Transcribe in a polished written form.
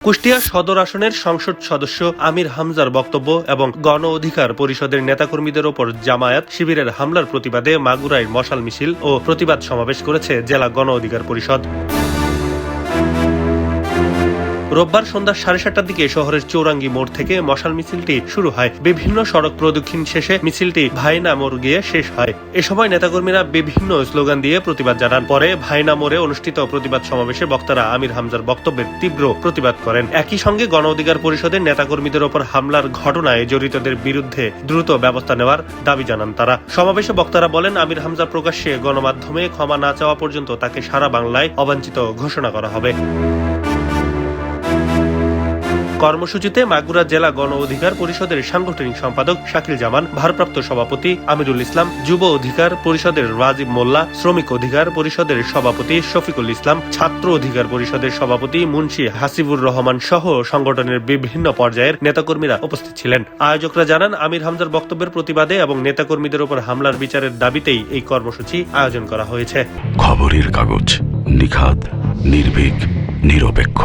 কুষ্টিয়া সদর আসনের সংসদ সদস্য আমির হামজার বক্তব্য এবং গণ অধিকার পরিষদের নেতাকর্মীদের ওপর জামায়াত শিবিরের হামলার প্রতিবাদে মাগুরায় মশাল মিছিল ও প্রতিবাদ সমাবেশ করেছে জেলা গণ অধিকার পরিষদ। রোববার সন্ধ্যা 7:30টার দিকে শহরের চৌরাঙ্গি মোড় থেকে মশাল মিছিলটি শুরু হয়। বিভিন্ন সড়ক প্রদক্ষিণ শেষে মিছিলটি ভাইনা মোড় গিয়ে শেষ হয়। এ সময় নেতাকর্মীরা বিভিন্ন স্লোগান দিয়ে প্রতিবাদ জানান। পরে ভাইনা মোড়ে অনুষ্ঠিত প্রতিবাদ সমাবেশে বক্তারা আমির হামজার বক্তব্যের তীব্র প্রতিবাদ করেন। একই সঙ্গে গণ অধিকার পরিষদের নেতাকর্মীদের ওপর হামলার ঘটনায় জড়িতদের বিরুদ্ধে দ্রুত ব্যবস্থা নেওয়ার দাবি জানান তারা। সমাবেশে বক্তারা বলেন, আমির হামজা প্রকাশ্যে গণমাধ্যমে ক্ষমা না চাওয়া পর্যন্ত তাকে সারা বাংলায় অবাঞ্ছিত ঘোষণা করা হবে। কর্মসূচিতে মাগুরা জেলা গণ অধিকার পরিষদের সাংগঠনিক সম্পাদক শাকিল জামান, ভারপ্রাপ্ত সভাপতি আমিরুল ইসলাম, যুব অধিকার পরিষদের রাজীব মোল্লা, শ্রমিক অধিকার পরিষদের সভাপতি শফিকুল ইসলাম, ছাত্র অধিকার পরিষদের সভাপতি মুন্সি হাসিবুর রহমান সহ সংগঠনের বিভিন্ন পর্যায়ের নেতাকর্মীরা উপস্থিত ছিলেন। আয়োজকরা জানান, আমির হামজার বক্তব্যের প্রতিবাদে এবং নেতাকর্মীদের উপর হামলার বিচারের দাবিতেই এই কর্মসূচি আয়োজন করা হয়েছে। খবরের কাগজ, নিখাত, নির্ভীক, নিরপেক্ষ।